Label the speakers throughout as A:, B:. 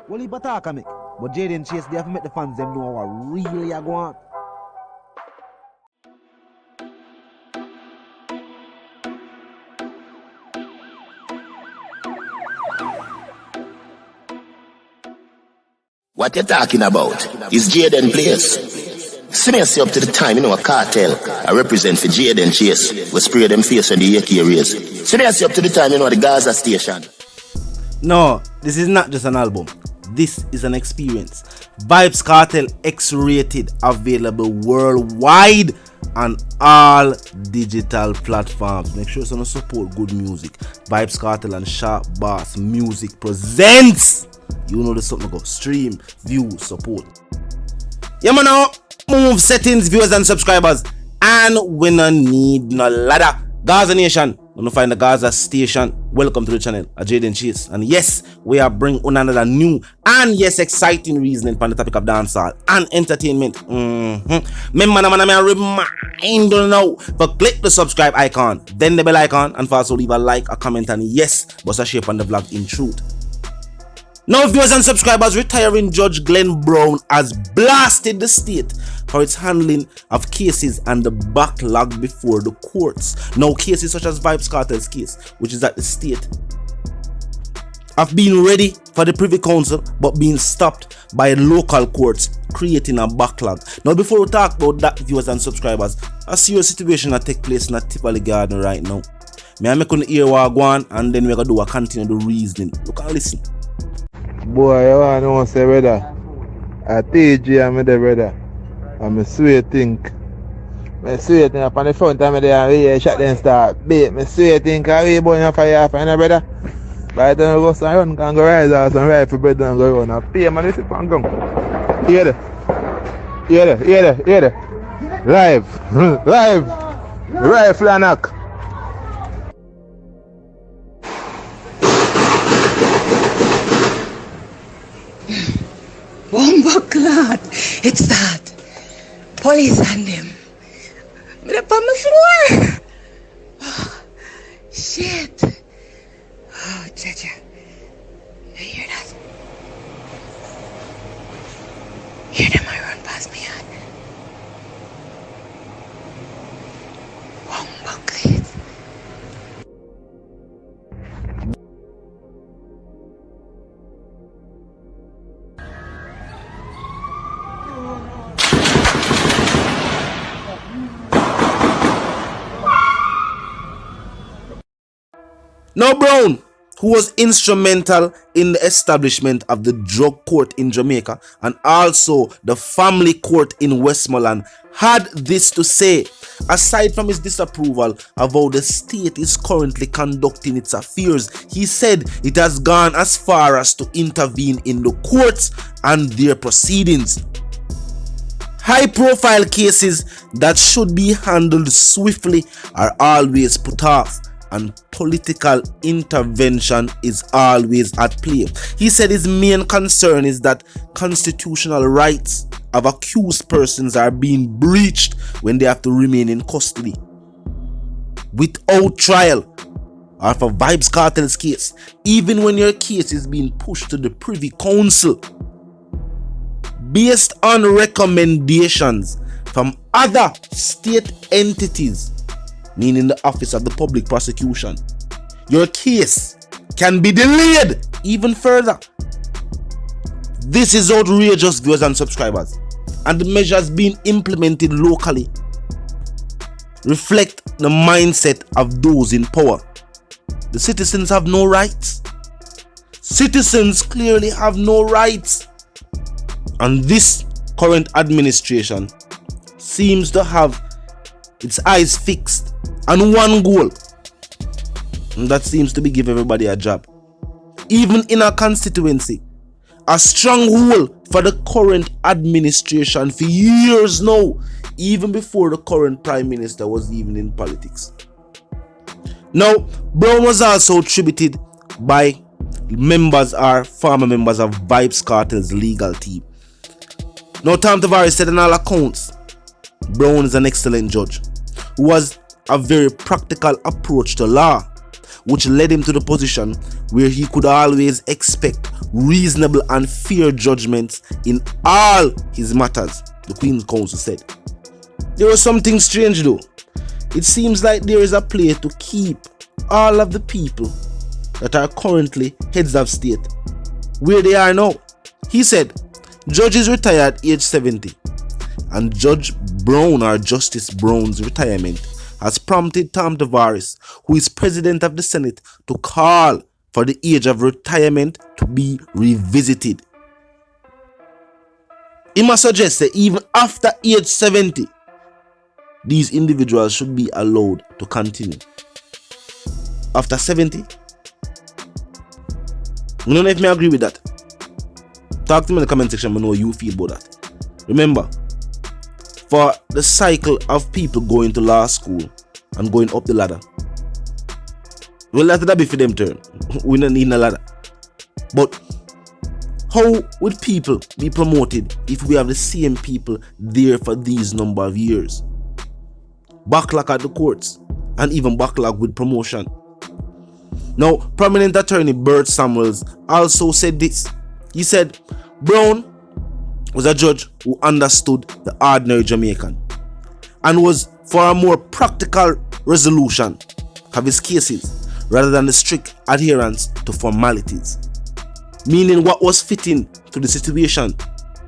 A: Well, he attack me. But Jayden Chase, they have to make the fans them know what really are going on.
B: What you talking about? Is Jayden place? See me up to the time, a cartel. I represent for Jayden Chase. We spray them face on the AK rays. See me up to the time, the Gaza station.
C: No, this is not just an album. This is an experience. Vybz Kartel X-rated, available worldwide on all digital platforms. Make sure you support good music. Vybz Kartel and Sharp Bass Music presents. You know the something go. Stream, view, support. Yeah man, now move settings, viewers and subscribers. And we no need no ladder. Gaza Nation, you find the Gaza station. Welcome to the channel, Jayden Chase. And yes, we are bringing another new and yes, exciting reasoning on the topic of dancehall and entertainment. Remember, I remind you now, but click the subscribe icon, then the bell icon, and also leave a like, a comment, and yes, bust a share on the vlog in truth. Now, viewers and subscribers, retiring Judge Glenn Brown has blasted the state for its handling of cases and the backlog before the courts. Now, cases such as Vybz Kartel's case, which is at the state, have been ready for the Privy Council but being stopped by local courts, creating a backlog. Now, before we talk about that, viewers and subscribers, a serious situation that takes place in a Tivoli garden right now. May I make on the ear walk one and then we're going to do a continue the reasoning. Look and listen.
D: Boy, you want to know say brother, I TG am the brother, and I Sh00ting. I Sh00ting up on the front of me there and we shot them start beat. I Sh00ting can we burn your fire off, you know brother? By the time we go some run, can go rise out and rifle brother and go run. And pay man, we sit on gun. Hear that? Hear that? Hear that? Hear that? Live! Live! Rifle and knock.
E: Wombaclad, it's that. Police and them. I'm up on the floor. Oh, shit. Oh, Jaja. You hear that? Hear them, I run past me yard. Wombaclad.
C: Now Brown, who was instrumental in the establishment of the drug court in Jamaica and also the family court in Westmoreland, had this to say. Aside from his disapproval of how the state is currently conducting its affairs, he said it has gone as far as to intervene in the courts and their proceedings. High-profile cases that should be handled swiftly are always put off, and political intervention is always at play. He said his main concern is that constitutional rights of accused persons are being breached when they have to remain in custody without trial. Or for Vybz Kartel's case, even when your case is being pushed to the Privy Council based on recommendations from other state entities, meaning the Office of the Public Prosecution, your case can be delayed even further. This is outrageous, viewers and subscribers, and the measures being implemented locally reflect the mindset of those in power. The citizens have no rights. Citizens clearly have no rights. And this current administration seems to have its eyes fixed on one goal, and that seems to be give everybody a job. Even in our constituency, a stronghold for the current administration for years now, even before the current prime minister was even in politics. Now, Brown was also attributed by members or former members of Vybz Kartel's legal team. Now, Tom Tavares said in all accounts, Brown is an excellent judge who has a very practical approach to law. which led him to the position where he could always expect reasonable and fair judgments in all his matters, the Queen's Counsel said. There was something strange though. It seems like there is a play to keep all of the people that are currently heads of state where they are now. He said, Judge is retired age 70, and Judge Brown or Justice Brown's retirement has prompted Tom Tavares, who is President of the Senate, to call for the age of retirement to be revisited. He must suggest that even after age 70, these individuals should be allowed to continue. After 70, I don't know if I agree with that. Talk to me in the comment section, I know how you feel about that. Remember, for the cycle of people going to law school and going up the ladder, well, let that be for them turn. We don't need a ladder. But how would people be promoted if we have the same people there for these number of years? Backlog at the courts and even backlog with promotion. Now, prominent attorney Bert Samuels also said this. He said, Brown was a judge who understood the ordinary Jamaican and was for a more practical resolution of his cases rather than the strict adherence to formalities, meaning what was fitting to the situation,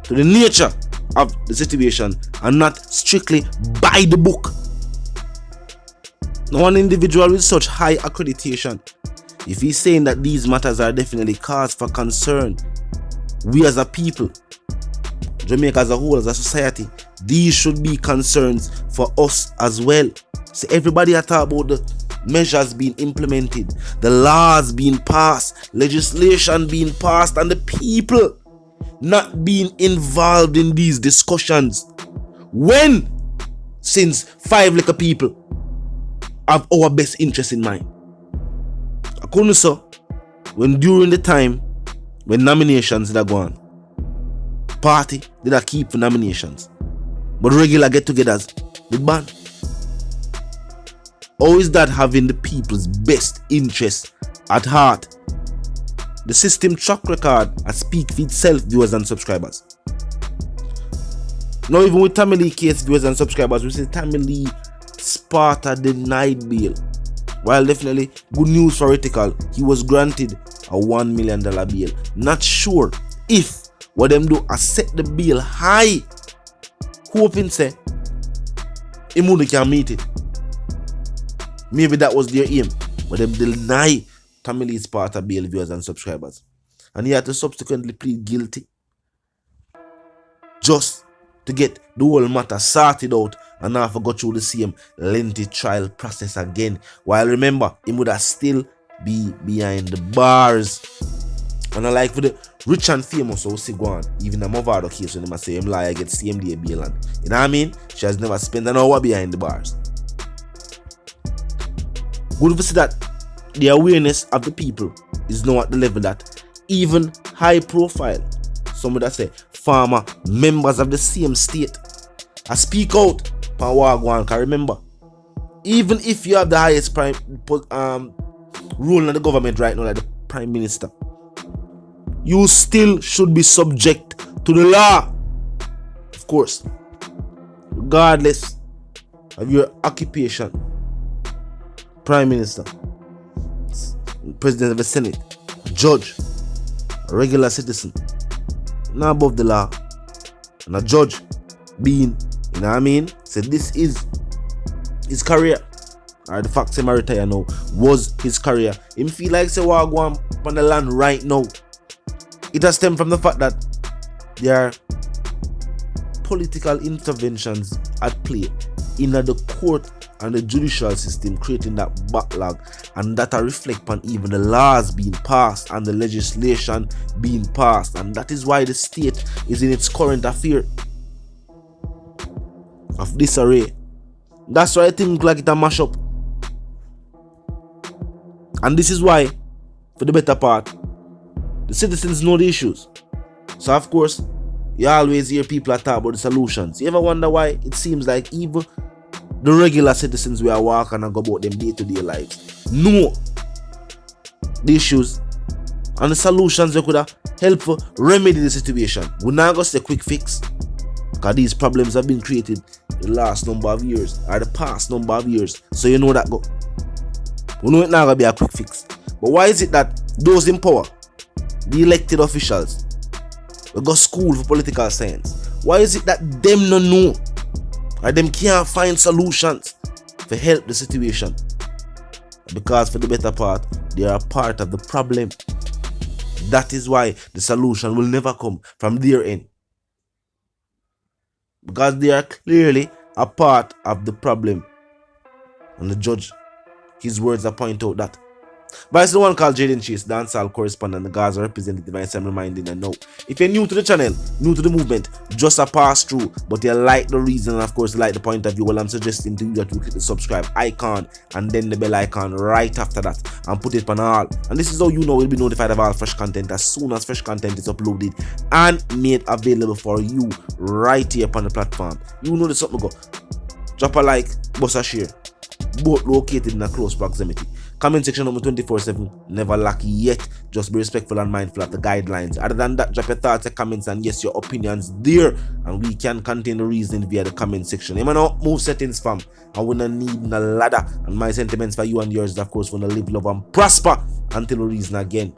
C: to the nature of the situation, and not strictly by the book. Now, one individual with such high accreditation, if he's saying that these matters are definitely cause for concern, we as a people, Jamaica as a whole, as a society, these should be concerns for us as well. So everybody talk about the measures being implemented, the laws being passed, legislation being passed, and the people not being involved in these discussions. When, since 5 little people have our best interest in mind. I couldn't say when during the time when nominations did go on, party did I keep for nominations, but regular get-togethers did ban. How is that having the people's best interest at heart? The system track record and speak for itself, viewers and subscribers. Now even with Tammy Lee case, viewers and subscribers, we say Tammy Lee Sparta denied bail. While definitely good news for Retical, he was granted a $1 million bail. Not sure if what them do is set the bail high, hoping say Imudu can meet it. Maybe that was their aim, but them deny Tammy Lee Sparta bail, viewers and subscribers, and he had to subsequently plead guilty just to get the whole matter sorted out and now go through the same lengthy trial process again. While remember, he would have still be behind the bars. And I like for the rich and famous, so see go on. Even the Movado case when they say him lie get CMDA bail, and you know what I mean? She has never spent an hour behind the bars. Good to see that the awareness of the people is now at the level that even high profile, some would say former members of the same state, I speak out for Wagwan. Can remember, even if you have the highest role in the government right now, like the Prime Minister, you still should be subject to the law, of course, regardless of your occupation. Prime Minister, President of the Senate, judge, a regular citizen, not above the law. And a judge being, you know what I mean, said this is his career, or the fact him retire now was his career. Him feel like say what go on the land right now. It has stemmed from the fact that there are political interventions at play in the court and the judicial system, creating that backlog, and that reflect on even the laws being passed and the legislation being passed, and that is why the state is in its current affair of disarray. That's why I think like it a mash up, and this is why, for the better part, the citizens know the issues. So of course, you always hear people talk about the solutions. You ever wonder why it seems like even the regular citizens we are walking and go about them day-to-day lives know the issues and the solutions we could have helpful remedy the situation. We're not gonna say quick fix, because these problems have been created the last number of years or the past number of years. So you know that go. We know it's not gonna be a quick fix. But why is it that those in power, the elected officials, we go school for political science, why is it that them no know or them can't find solutions to help the situation? Because for the better part, they are part of the problem. That is why the solution will never come from their end, because they are clearly a part of the problem. And the judge, his words are point out that. But it's the one called Jayden Chase, dancehall correspondent, the Gaza representative, and I'm reminding you now. If you're new to the channel, new to the movement, just a pass through, but you like the reason and of course you like the point of view, well, I'm suggesting to you that you click the subscribe icon and then the bell icon right after that and put it on all. And this is how you know you'll be notified of all fresh content as soon as fresh content is uploaded and made available for you right here upon the platform. You know the something go. Drop a like, bust a share. Both located in a close proximity. Comment section number 24/7, never lucky yet. Just be respectful and mindful of the guidelines. Other than that, drop your thoughts and comments and yes, your opinions there, and we can contain the reasoning via the comment section. You know, move settings fam, and we don't need a ladder. And my sentiments for you and yours is of course wanna live, love and prosper until we reason again.